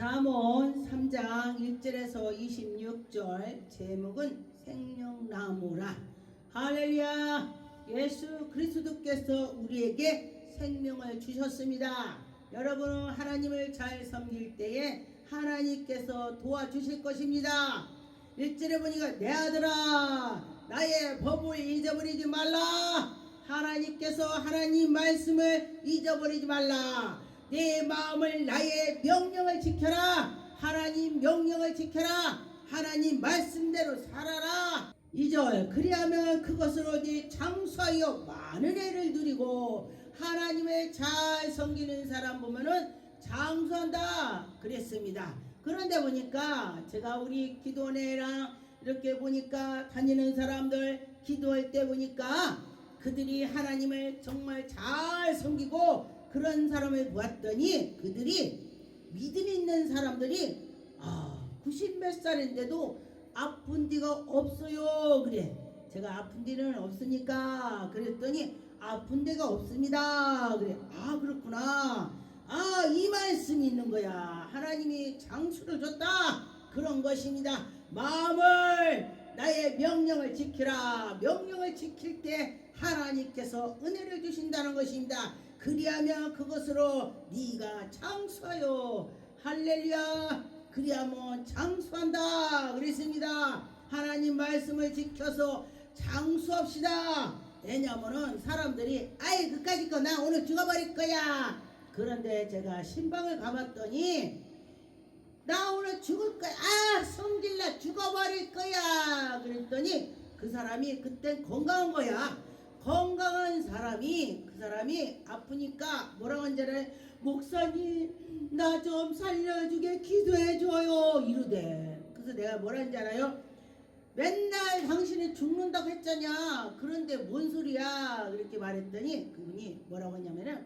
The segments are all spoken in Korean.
잠언 3장 1절에서 26절 제목은 생명나무라. 할렐루야. 예수 그리스도께서 우리에게 생명을 주셨습니다. 여러분은 하나님을 잘 섬길 때에 하나님께서 도와주실 것입니다. 1절에 보니까 내 아들아 나의 법을 잊어버리지 말라. 하나님께서 하나님 말씀을 잊어버리지 말라. 내 마음을 나의 명령을 지켜라. 하나님 명령을 지켜라. 하나님 말씀대로 살아라. 2절 그리하면 그것으로 네 장수하여 많은 애를 누리고. 하나님을 잘 섬기는 사람 보면은 장수한다 그랬습니다. 그런데 보니까 제가 우리 기도원회랑 이렇게 보니까 다니는 사람들 기도할 때 보니까 그들이 하나님을 정말 잘 섬기고 그런 사람을 보았더니 그들이 믿음 있는 사람들이 90몇 살인데도 아픈 데가 없어요. 그래. 제가 아픈 데는 없으니까 그랬더니 아픈 데가 없습니다. 그래. 그렇구나. 이 말씀이 있는 거야. 하나님이 장수를 줬다. 그런 것입니다. 마음을 나의 명령을 지키라. 명령을 지킬 때 하나님께서 은혜를 주신다는 것입니다. 그리하면 그것으로 네가 장수하여. 할렐루야. 그리하면 장수한다 그랬습니다. 하나님 말씀을 지켜서 장수합시다. 왜냐면은 사람들이 그까짓 거 나 오늘 죽어버릴 거야. 그런데 제가 신방을 가봤더니 나 오늘 죽을 거야. 성질나 죽어버릴 거야. 그랬더니 그 사람이 그땐 건강한 거야. 건강한 사람이 그 사람이 아프니까 뭐라고 한자를 목사님 나 좀 살려주게 기도해줘요 이러대. 그래서 내가 뭐라는지 알아요? 맨날 당신이 죽는다고 했잖냐. 그런데 뭔 소리야 그렇게 말했더니 그분이 뭐라고 했냐면은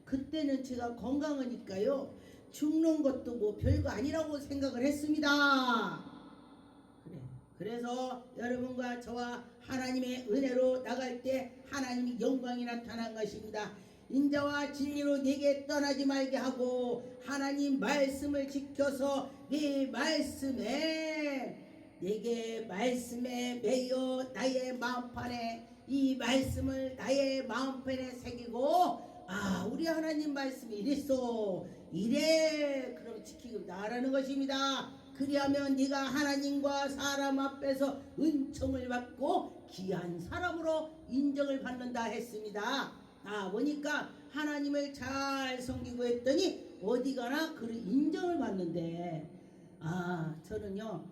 그때는 제가 건강하니까요 죽는 것도 뭐 별거 아니라고 생각을 했습니다. 그래서 여러분과 저와 하나님의 은혜로 나갈 때 하나님이 영광이 나타난 것입니다. 인자와 진리로 내게 떠나지 말게 하고 하나님 말씀을 지켜서 내게 말씀에 매여 나의 마음판에 이 말씀을 나의 마음판에 새기고 우리 하나님 말씀이 이랬어 이래 그럼 지키고 나라는 것입니다. 그리하면 네가 하나님과 사람 앞에서 은총을 받고 귀한 사람으로 인정을 받는다 했습니다. 보니까 하나님을 잘 섬기고 했더니 어디 가나 그 인정을 받는데 저는요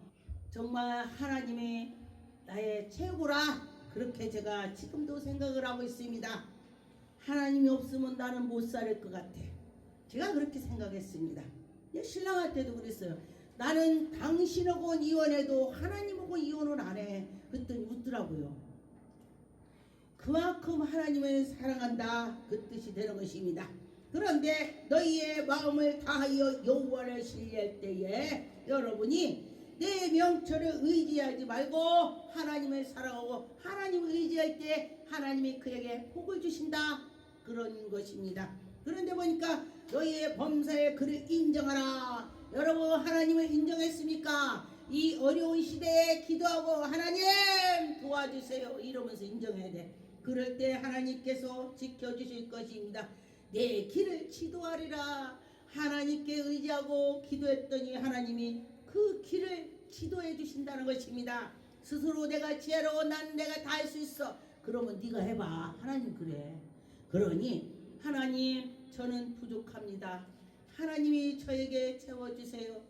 정말 하나님이 나의 최고라 그렇게 제가 지금도 생각을 하고 있습니다. 하나님이 없으면 나는 못 살 것 같아. 제가 그렇게 생각했습니다. 신랑한테도 그랬어요. 나는 당신하고 이혼해도 하나님하고 이혼은 안 해. 그랬더니 웃더라고요. 그만큼 하나님을 사랑한다 그 뜻이 되는 것입니다. 그런데 너희의 마음을 다하여 여호와를 신뢰할 때에 여러분이 내 명철을 의지하지 말고 하나님을 사랑하고 하나님을 의지할 때 하나님이 그에게 복을 주신다 그런 것입니다. 그런데 보니까 너희의 범사에 그를 인정하라. 여러분 하나님을 인정했습니까? 이 어려운 시대에 기도하고 하나님 도와주세요 이러면서 인정해야 돼. 그럴 때 하나님께서 지켜주실 것입니다. 내 길을 지도하리라. 하나님께 의지하고 기도했더니 하나님이 그 길을 지도해 주신다는 것입니다. 스스로 내가 지혜로워 난 내가 다 할 수 있어. 그러면 네가 해봐. 하나님 그래. 그러니 하나님 저는 부족합니다. 하나님이 저에게 채워주세요.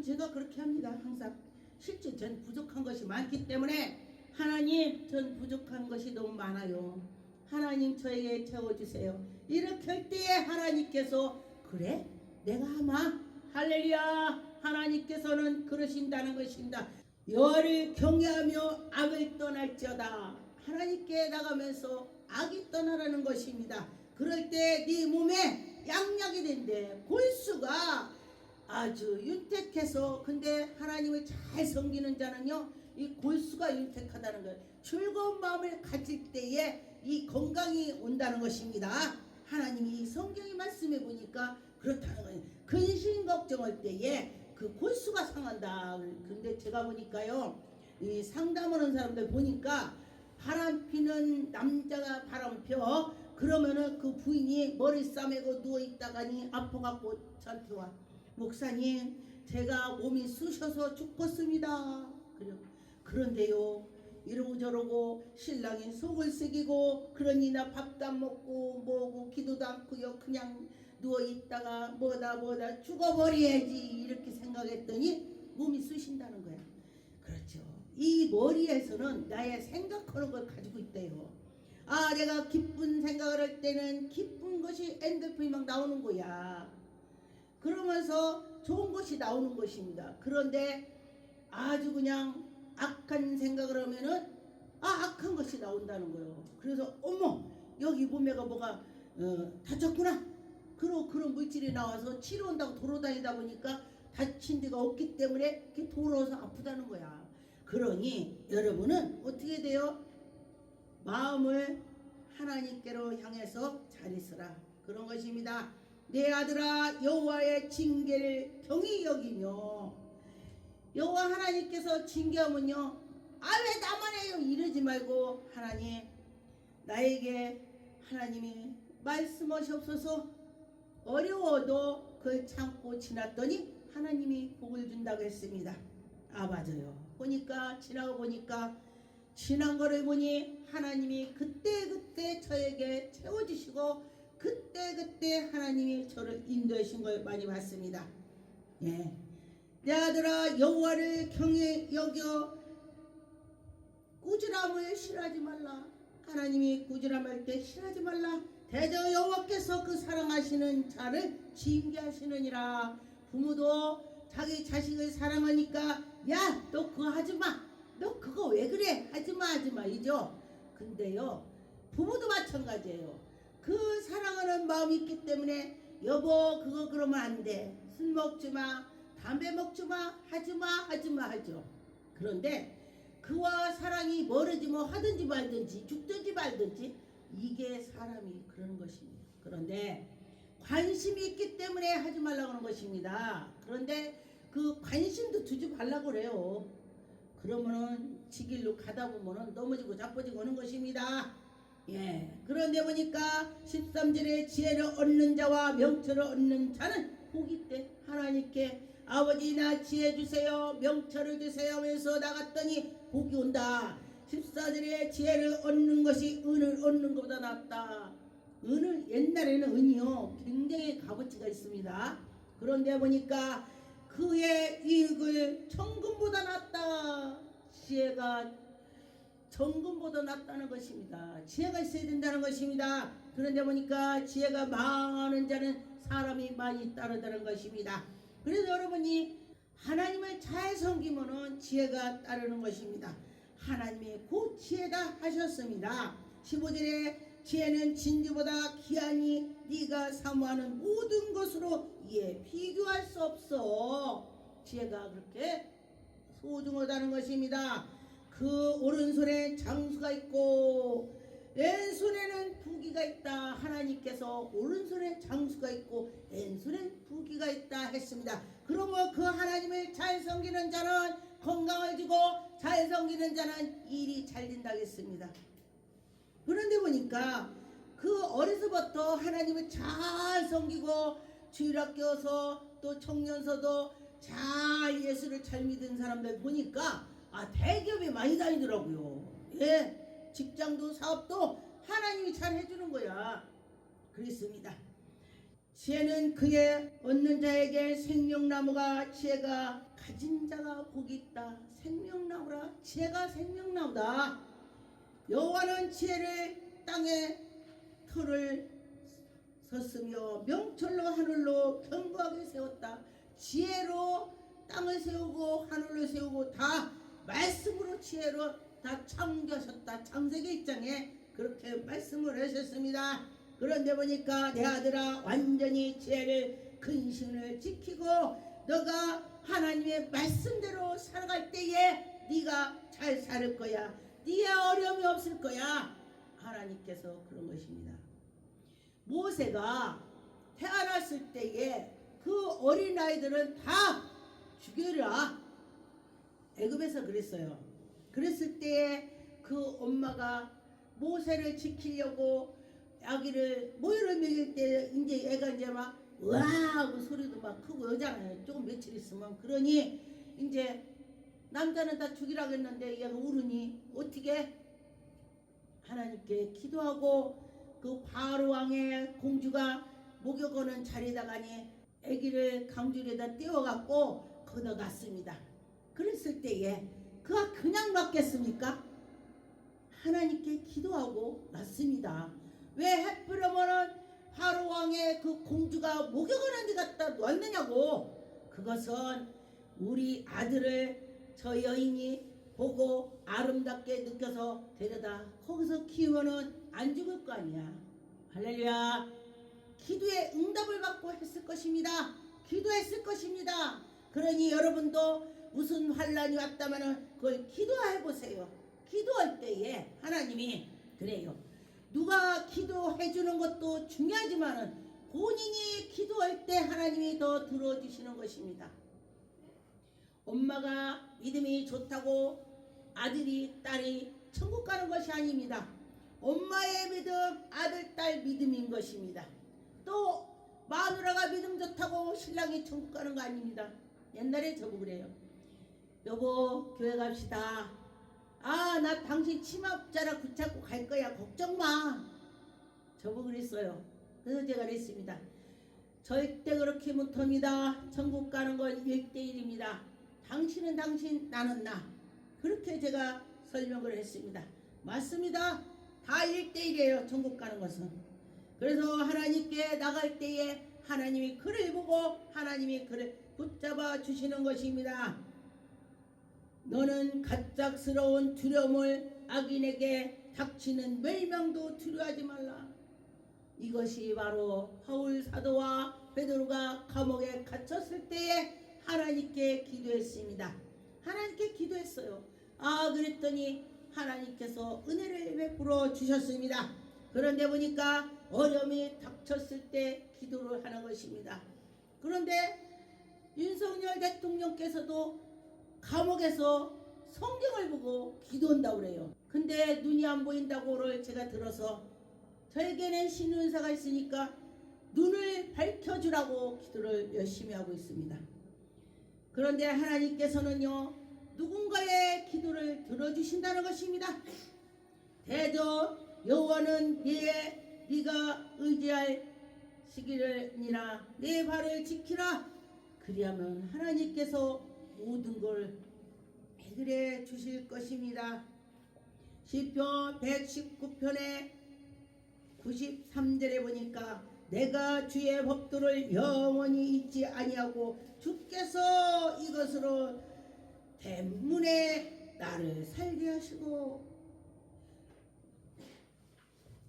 제가 그렇게 합니다. 항상 실제 전 부족한 것이 많기 때문에 하나님 전 부족한 것이 너무 많아요. 하나님 저에게 채워주세요. 이렇게 할 때에 하나님께서 그래 내가 하마. 할렐루야. 하나님께서는 그러신다는 것입니다. 여호와를 경외하며 악을 떠날지어다. 하나님께 나가면서 악이 떠나라는 것입니다. 그럴 때 네 몸에 양약이 된대. 골수가 아주 윤택해서 근데 하나님을 잘 섬기는 자는요 이 골수가 윤택하다는 거예요. 즐거운 마음을 가질 때에 이 건강이 온다는 것입니다. 하나님이 성경의 말씀에 보니까 그렇다는 거예요. 근심 걱정할 때에 그 골수가 상한다. 근데 제가 보니까요, 이 상담하는 사람들 보니까 바람 피는 남자가 바람 펴 그러면은 그 부인이 머리 싸매고 누워 있다가니 아파갖고 저한테 와. 목사님, 제가 몸이 쑤셔서 죽겠습니다. 그래요. 그런데요, 이러고 저러고 신랑이 속을 새기고 그러니 나 밥도 안 먹고 뭐고 기도도 않고요, 그냥 누워 있다가 뭐다 죽어버려야지 이렇게 생각했더니 몸이 쑤신다는 거야. 그렇죠. 이 머리에서는 나의 생각하는 걸 가지고 있대요. 아, 내가 기쁜 생각을 할 때는 기쁜 것이 엔돌핀이 막 나오는 거야. 그러면서 좋은 것이 나오는 것입니다. 그런데 아주 그냥 악한 생각을 하면은 악한 것이 나온다는 거예요. 그래서 어머, 여기 몸매가 뭐가 다쳤구나. 그런 물질이 나와서 치료한다고 돌아다니다 보니까 다친 데가 없기 때문에 이렇게 돌아서 아프다는 거야. 그러니 여러분은 어떻게 돼요? 마음을 하나님께로 향해서 잘 있으라. 그런 것입니다. 내 아들아, 여호와의 징계를 경히 여기며. 여호와 하나님께서 징계하면요, 왜 나만 해요 이러지 말고, 하나님, 나에게 하나님이 말씀하시옵소서. 어려워도 그걸 참고 지났더니 하나님이 복을 준다고 했습니다. 맞아요. 보니까 지나고 보니까 지난 거를 보니 하나님이 그때 저에게 채워주시고 그때 하나님이 저를 인도하신 걸 많이 봤습니다. 예. 내 아들아, 여호와를 경히 여겨 꾸지람을 싫어하지 말라. 하나님이 꾸지람할 때 싫어하지 말라. 대저 여호와께서 그 사랑하시는 자를 징계하시느니라. 부모도 자기 자식을 사랑하니까 야, 너 그거 하지마, 너 그거 왜 그래, 하지마 이죠. 근데요, 부모도 마찬가지예요. 그 사랑하는 마음이 있기 때문에 여보 그거 그러면 안 돼, 술 먹지마, 담배 먹지마, 하지마 하죠. 그런데 그와 사랑이 멀어지면 뭐 하든지 말든지 죽든지 말든지 이게 사람이 그러는 것입니다. 그런데 관심이 있기 때문에 하지 말라고 하는 것입니다. 그런데 그 관심도 두지 말라고 그래요. 그러면은 지길로 가다 보면은 넘어지고 자빠지고 하는 것입니다. 예. 그런데 보니까 13절에 지혜를 얻는 자와 명철을 얻는 자는 복이 있대. 하나님께 아버지 나 지혜 주세요, 명철을 주세요 하면서 나갔더니 복이 온다. 14절에 지혜를 얻는 것이 은을 얻는 것보다 낫다. 은을, 옛날에는 은이요 굉장히 값어치가 있습니다. 그런데 보니까 그의 이익을 정금보다 낫다. 지혜가 정금보다 낫다는 것입니다. 지혜가 있어야 된다는 것입니다. 그런데 보니까 지혜가 많은 자는 사람이 많이 따르다는 것입니다. 그래서 여러분이 하나님을 잘 섬기면은 지혜가 따르는 것입니다. 하나님이 곧 지혜다 하셨습니다. 15절에 지혜는 진주보다 귀하니 네가 사모하는 모든 것으로 이에 비교할 수 없어. 지혜가 그렇게 소중하다는 것입니다. 그 오른손에 장수가 있고 왼손에는 부귀가 있다. 하나님께서 오른손에 장수가 있고 왼손에 부귀가 있다 했습니다. 그러면 그 하나님을 잘 섬기는 자는 건강을 주고 잘 섬기는 자는 일이 잘 된다 했습니다. 그런데 보니까 그 어려서부터 하나님을 잘 섬기고 주일학교서 또 청년서도 잘 예수를 잘 믿은 사람들 보니까 대기업에 많이 다니더라고요. 예, 직장도 사업도 하나님이 잘 해주는 거야. 그렇습니다. 지혜는 그의 얻는 자에게 생명나무가, 지혜가 가진 자가 복이 있다. 생명나무라. 지혜가 생명나무다. 여호와는 지혜를 땅에 터를 섰으며 명철로 하늘로 견고하게 세웠다. 지혜로 땅을 세우고 하늘을 세우고 다 말씀으로 지혜로 다 창조하셨다. 창세기 1장에 그렇게 말씀을 하셨습니다. 그런데 보니까 내 아들아, 완전히 지혜를 근신을 지키고 너가 하나님의 말씀대로 살아갈 때에 네가 잘 살 거야. 네에 어려움이 없을 거야. 하나님께서 그런 것입니다. 모세가 태어났을 때에 그 어린아이들은 다 죽여라. 애굽에서 그랬어요. 그랬을 때에 그 엄마가 모세를 지키려고 아기를 모유를 먹일 때 이제 애가 이제 막 와 하고 소리도 막 크고 여자는 조금 며칠 있으면 그러니 이제 남자는 다 죽이라고 했는데 얘가 울으니 어떻게 하나님께 기도하고 그 바로 왕의 공주가 목욕하는 자리에다가니 아기를 강줄에다 띄워갖고 거기다 놨습니다. 그랬을 때에 그가 그냥 놨겠습니까? 하나님께 기도하고 놨습니다. 왜 하필이면은 바로 왕의 그 공주가 목욕하는 데 갖다 놨느냐고. 그것은 우리 아들을 저 여인이 보고 아름답게 느껴서 데려다 거기서 키우면은 안 죽을 거 아니야. 할렐루야. 기도의 응답을 받고 했을 것입니다. 기도했을 것입니다. 그러니 여러분도 무슨 환란이 왔다면은 그걸 기도해 보세요. 기도할 때에 하나님이 그래요. 누가 기도해 주는 것도 중요하지만은 본인이 기도할 때 하나님이 더 들어주시는 것입니다. 엄마가 믿음이 좋다고 아들이 딸이 천국 가는 것이 아닙니다. 엄마의 믿음, 아들, 딸 믿음인 것입니다. 또 마누라가 믿음 좋다고 신랑이 천국 가는 거 아닙니다. 옛날에 저보고 그래요. 여보 교회 갑시다. 아, 나 당신 치마자라 붙잡고 갈 거야. 걱정 마. 저보고 그랬어요. 그래서 제가 그랬습니다. 절대 그렇게 못합니다. 천국 가는 건 1대1입니다. 당신은 당신, 나는 나. 그렇게 제가 설명을 했습니다. 맞습니다. 다 1대1이에요. 천국 가는 것은. 그래서 하나님께 나갈 때에 하나님이 그를 보고 하나님이 그를 붙잡아 주시는 것입니다. 너는 갑작스러운 두려움을 악인에게 닥치는 멸망도 두려워하지 말라. 이것이 바로 바울 사도와 베드로가 감옥에 갇혔을 때에 하나님께 기도했습니다. 하나님께 기도했어요. 아, 그랬더니 하나님께서 은혜를 베풀어 주셨습니다. 그런데 보니까 어려움이 닥쳤을 때 기도를 하는 것입니다. 그런데 윤석열 대통령께서도 감옥에서 성경을 보고 기도한다고 그래요. 근데 눈이 안 보인다고를 제가 들어서 저에게는 신은사가 있으니까 눈을 밝혀주라고 기도를 열심히 하고 있습니다. 그런데 하나님께서는요, 누군가의 기도를 들어주신다는 것입니다. 대저 여호와는 네가 의지할 시기를니라 내 발을 지키라. 그리하면 하나님께서 모든 걸 해결해 주실 것입니다. 시편 119편의 93절에 보니까 내가 주의 법도를 영원히 잊지 아니하고 주께서 이것으로 대문에 나를 살게 하시고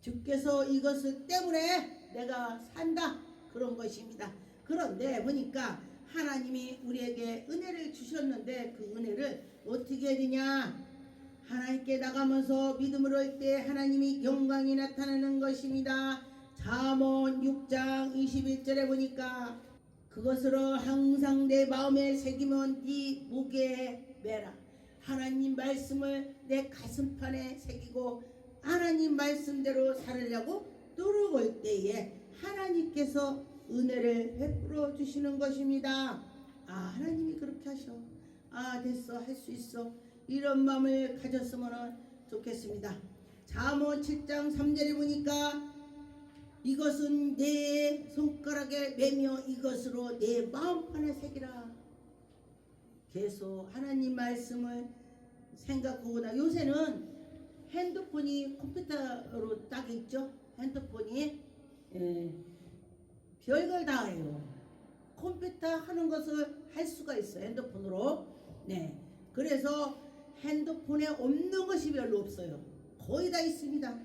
주께서 이것을 때문에 내가 산다 그런 것입니다. 그런데 보니까 하나님이 우리에게 은혜를 주셨는데 그 은혜를 어떻게 해야 되냐? 하나님께 나가면서 믿음으로 할 때 하나님이 영광이 나타나는 것입니다. 잠언 6장 21절에 보니까 그것으로 항상 내 마음에 새기면 네 목에 매라. 하나님 말씀을 내 가슴판에 새기고 하나님 말씀대로 살으려고 노력할 때에 하나님께서 은혜를 베풀어 주시는 것입니다. 아, 하나님이 그렇게 하셔. 아, 됐어, 할 수 있어. 이런 마음을 가졌으면 좋겠습니다. 잠언 7장 3절에 보니까 이것은 내 손가락에 매며 이것으로 내 마음판에 새기라. 계속 하나님 말씀을 생각하거나 요새는 핸드폰이 컴퓨터로 딱 있죠. 핸드폰이 별걸 다 해요. 컴퓨터 하는 것을 할 수가 있어요. 핸드폰으로. 네. 그래서 핸드폰에 없는 것이 별로 없어요. 거의 다 있습니다.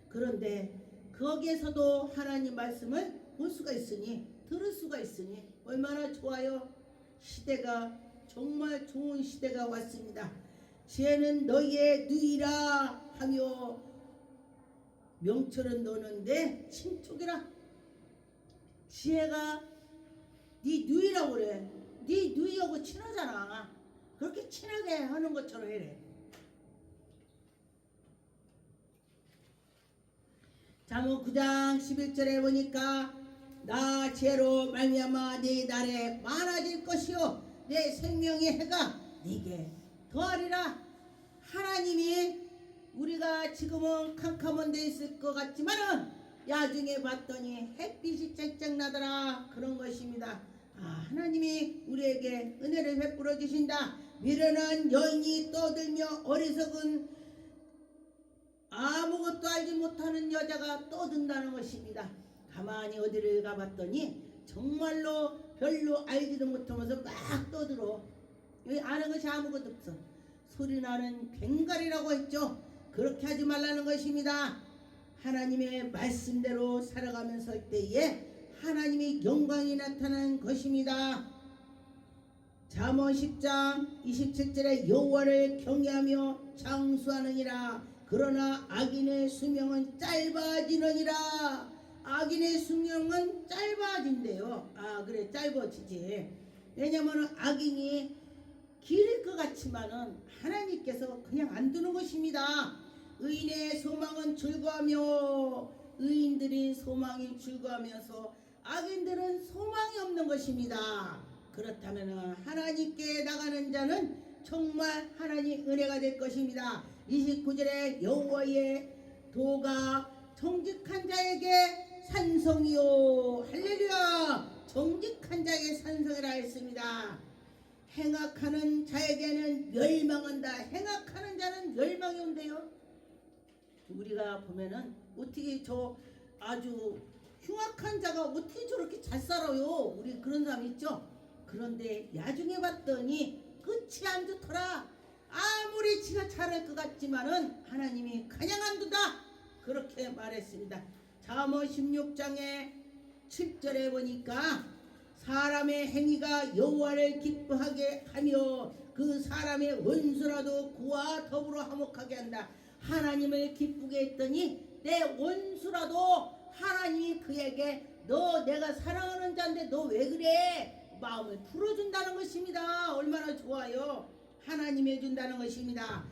그런데 거기에서도 하나님 말씀을 볼 수가 있으니 들을 수가 있으니 얼마나 좋아요. 시대가 정말 좋은 시대가 왔습니다. 지혜는 너희의 누이라 하며 명철은 너는 내 친족이라. 지혜가 네 누이라고 그래. 네 누이하고 친하잖아. 그렇게 친하게 하는 것처럼 해래. 잠언 9장 11절에 보니까 나 죄로 말미암아 네 날에 많아질 것이요 내 생명의 해가 네게 더하리라. 하나님이 우리가 지금은 캄캄한 데 있을 것 같지만은 야중에 봤더니 햇빛이 쨍쨍 나더라. 그런 것입니다. 하나님이 우리에게 은혜를 베풀어 주신다. 미련한 여인이 떠들며 어리석은 아무것도 알지 못하는 여자가 떠든다는 것입니다. 가만히 어디를 가봤더니 정말로 별로 알지도 못하면서 막 떠들어. 여기 아는 것이 아무것도 없어. 소리나는 괭가리라고 했죠. 그렇게 하지 말라는 것입니다. 하나님의 말씀대로 살아가면서 할 때에 하나님의 영광이 나타나는 것입니다. 잠언 10장 27절에 여호와를 경외하며 장수하느니라. 그러나 악인의 수명은 짧아지느니라. 악인의 수명은 짧아진대요. 그래, 짧아지지. 왜냐면 악인이 길일 것 같지만은 하나님께서 그냥 안 두는 것입니다. 의인의 소망은 즐거하며 의인들이 소망이 즐거하면서 악인들은 소망이 없는 것입니다. 그렇다면 하나님께 나가는 자는 정말 하나님 은혜가 될 것입니다. 29절에 여호와의 도가 정직한 자에게 산성이요. 할렐루야. 정직한 자에게 산성이라 했습니다. 행악하는 자에게는 멸망한다. 행악하는 자는 멸망이 온대요. 우리가 보면은 어떻게 저 아주 흉악한 자가 어떻게 저렇게 잘 살아요. 우리 그런 사람 있죠. 그런데 나중에 봤더니 끝이 안 좋더라. 아무리 지가 잘할 것 같지만은 하나님이 그냥 안 두다. 그렇게 말했습니다. 잠언 16장에 7절에 보니까 사람의 행위가 여호와를 기뻐하게 하며 그 사람의 원수라도 그와 더불어 화목하게 한다. 하나님을 기쁘게 했더니 내 원수라도 하나님이 그에게 너 내가 사랑하는 자인데 너 왜 그래? 마음을 풀어준다는 것입니다. 얼마나 좋아요. 하나님이 해준다는 것입니다.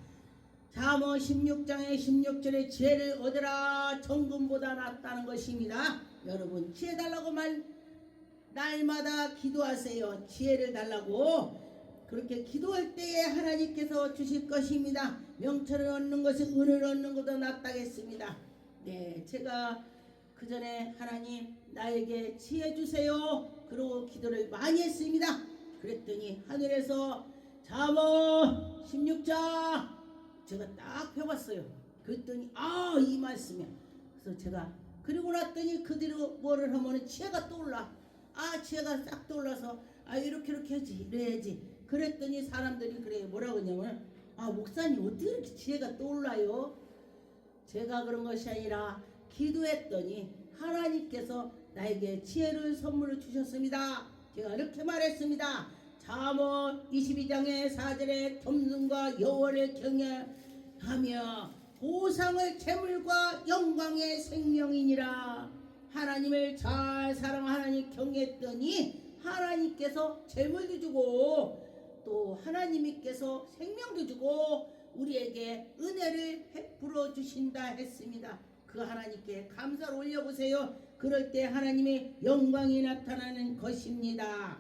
잠언 16장의 16절에 지혜를 얻으라. 정금보다 낫다는 것입니다. 여러분 지혜 달라고 날마다 기도하세요. 지혜를 달라고. 그렇게 기도할 때에 하나님께서 주실 것입니다. 명철을 얻는 것은 은혜를 얻는 것보다 낫다겠습니다. 네, 제가 그 전에 하나님 나에게 지혜 주세요. 그러고 기도를 많이 했습니다. 그랬더니 하늘에서 잠언 16장 제가 딱 펴봤어요. 그랬더니 이 말씀이야. 그래서 제가 그리고 났더니 그대로 뭐를 하면은 지혜가 떠올라. 지혜가 싹 떠올라서 이렇게 하지 이래야지. 그랬더니 사람들이 그래 뭐라고 하냐면 목사님 어떻게 이렇게 지혜가 떠올라요? 제가 그런 것이 아니라 기도했더니 하나님께서 나에게 지혜를 선물을 주셨습니다. 제가 이렇게 말했습니다. 잠언 22장의 4절에 겸손과 여호와를 경외하며 보상을 재물과 영광의 생명이니라. 하나님을 잘 사랑하는 하나님 경외했더니 하나님께서 재물도 주고 또 하나님께서 생명도 주고 우리에게 은혜를 베풀어 주신다 했습니다. 그 하나님께 감사를 올려보세요. 그럴 때 하나님의 영광이 나타나는 것입니다.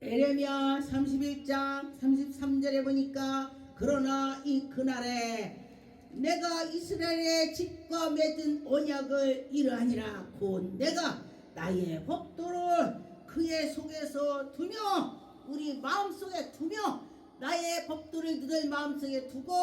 에레미야 31장 33절에 보니까 그러나 그날에 내가 이스라엘의 집과 맺은 언약을 이러하니라. 곧 내가 나의 법도를 그의 속에서 두며 우리 마음속에 두며 나의 법도를 너희 마음속에 두고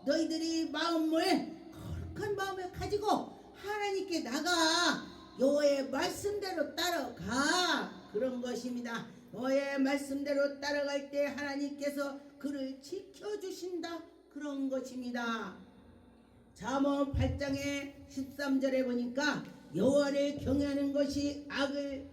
너희들이 거룩한 마음을 가지고 하나님께 나가 여호와의 말씀대로 따라가. 그런 것입니다. 여호와의 말씀대로 따라갈 때 하나님께서 그를 지켜주신다. 그런 것입니다. 잠언 8장의 13절에 보니까 여호와를 경외하는 것이 악을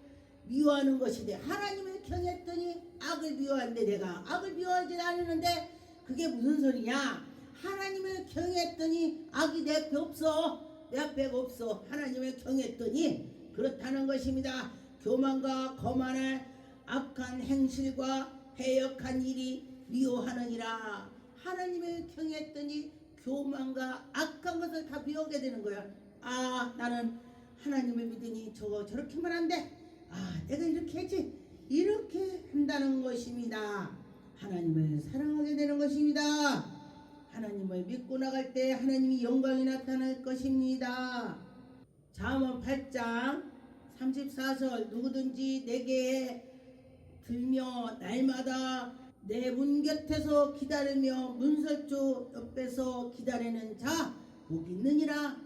미워하는 것인데 하나님을 경외했더니 악을 미워하는데 내가 악을 미워하지 않았는데 그게 무슨 소리냐? 하나님을 경외했더니 악이 내 앞에 없어. 내 앞에 없어. 하나님을 경외했더니 그렇다는 것입니다. 교만과 거만의 악한 행실과 해역한 일이 미워하느니라. 하나님을 경외했더니 교만과 악한 것을 다 미워하게 되는 거야. 아, 나는 하나님을 믿으니 저렇게만 한데, 아, 내가 이렇게 했지, 이렇게 한다는 것입니다. 하나님을 사랑하게 되는 것입니다. 하나님을 믿고 나갈 때 하나님이 영광이 나타날 것입니다. 잠언 8장 34절 누구든지 내게 들며 날마다 내 문 곁에서 기다리며 문설주 옆에서 기다리는 자 복이 있느니라.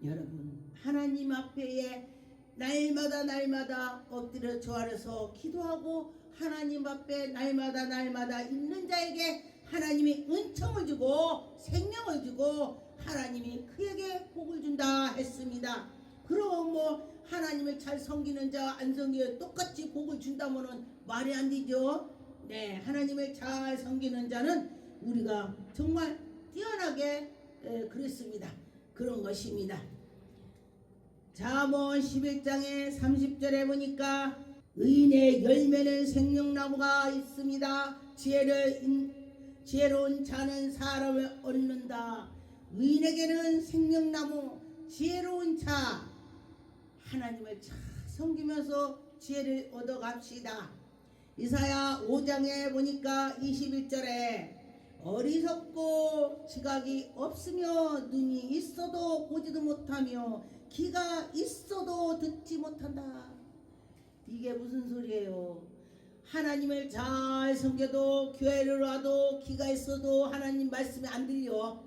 여러분, 하나님 앞에 날마다 엎드려 조아려서 기도하고 하나님 앞에 날마다 있는 자에게 하나님이 은총을 주고 생명을 주고 하나님이 그에게 복을 준다 했습니다. 그럼 뭐 하나님을 잘 섬기는 자 안 섬기는 똑같이 복을 준다면은 말이 안 되죠. 네, 하나님을 잘 섬기는 자는 우리가 정말 뛰어나게 그랬습니다. 그런 것입니다. 잠언 11장의 30절에 보니까 의인의 열매는 생명나무가 있습니다. 지혜로운 자는 사람을 얻는다. 의인에게는 생명나무, 지혜로운 자, 하나님을 잘 섬기면서 지혜를 얻어갑시다. 이사야 5장에 보니까 21절에 어리석고 지각이 없으며 눈이 있어도 보지도 못하며 귀가 있어도 듣지 못한다. 이게 무슨 소리예요? 하나님을 잘 섬겨도 교회를 와도 귀가 있어도 하나님 말씀이 안 들려.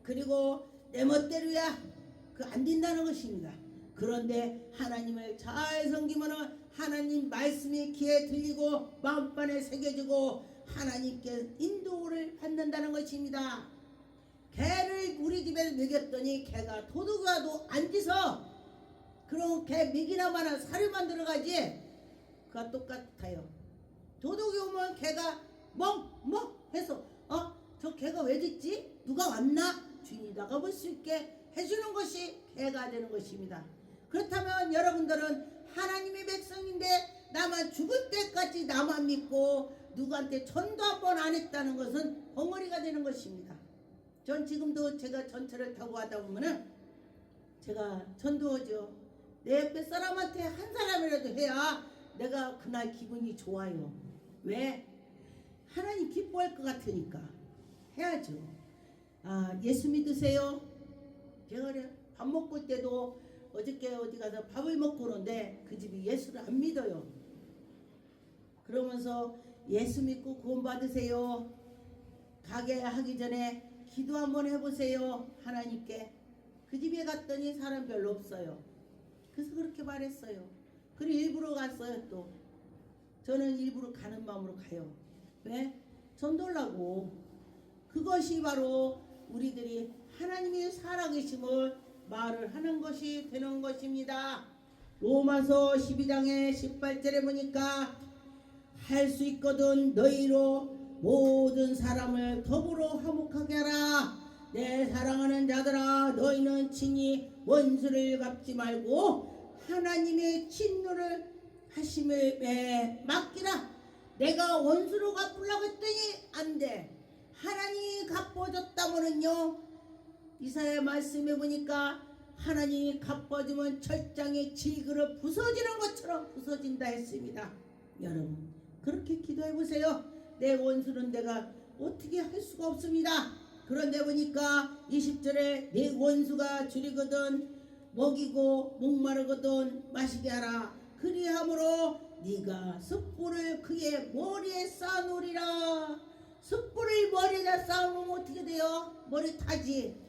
그리고 내 멋대로야 그 안 된다는 것입니다. 그런데 하나님을 잘 섬기면 하나님 말씀이 귀에 들리고 마음판에 새겨지고 하나님께 인도를 받는다는 것입니다. 개를 우리 집에 먹였더니 개가 도둑이와도 앉아서 그럼 개 먹이나마나 사료만 들어가지 그가 똑같아요. 도둑이 오면 개가 멍 해서 저 개가 왜 짖지? 누가 왔나? 주인이 나가볼 수 있게 해주는 것이 개가 되는 것입니다. 그렇다면 여러분들은 하나님의 백성인데 나만 죽을 때까지 나만 믿고 누구한테 전도 한 번 안 했다는 것은 벙어리가 되는 것입니다. 전 지금도 제가 전철을 타고 가다 보면은 제가 전도하죠. 내 옆에 사람한테 한 사람이라도 해야 내가 그날 기분이 좋아요. 왜? 하나님 기뻐할 것 같으니까 해야죠. 예수 믿으세요? 제가 그래 밥 먹고 올 때도 어저께 어디 가서 밥을 먹고 오는데 그 집이 예수를 안 믿어요. 그러면서 예수 믿고 구원 받으세요. 가게 하기 전에 기도 한번 해보세요. 하나님께. 그 집에 갔더니 사람 별로 없어요. 그래서 그렇게 말했어요. 그리고 일부러 갔어요. 또 저는 일부러 가는 마음으로 가요. 왜? 전도하려고. 그것이 바로 우리들이 하나님의 살아계심을 말을 하는 것이 되는 것입니다. 로마서 12장의 18절에 보니까 할 수 있거든 너희로 모든 사람을 더불어 화목하게 하라. 내 사랑하는 자들아, 너희는 친히 원수를 갚지 말고 하나님의 진노를 하심을 맡기라. 내가 원수로 갚으려고 했더니 안 돼. 하나님이 갚아줬다면은요, 이사야 말씀해 보니까 하나님이 갚아주면 철장의 질그릇 부서지는 것처럼 부서진다 했습니다. 여러분 그렇게 기도해 보세요. 내 원수는 내가 어떻게 할 수가 없습니다. 그런데 보니까 20절에 내 원수가 줄이거든 먹이고 목마르거든 마시게 하라. 그리함으로 네가 숯불을 그의 머리에 쌓아놓으리라. 숯불을 머리에다 쌓아놓으면 어떻게 돼요? 머리 타지.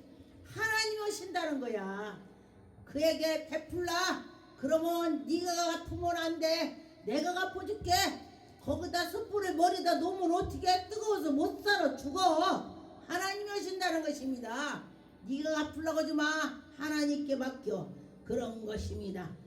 하나님이 오신다는 거야. 그에게 베풀라. 그러면 네가 갚으면 안 돼. 내가 갚아줄게. 거기다 숯불을 머리에다 놓으면 어떻게? 뜨거워서 못 살아 죽어. 하나님이 오신다는 것입니다. 네가 갚으려고 하지 마. 하나님께 맡겨. 그런 것입니다.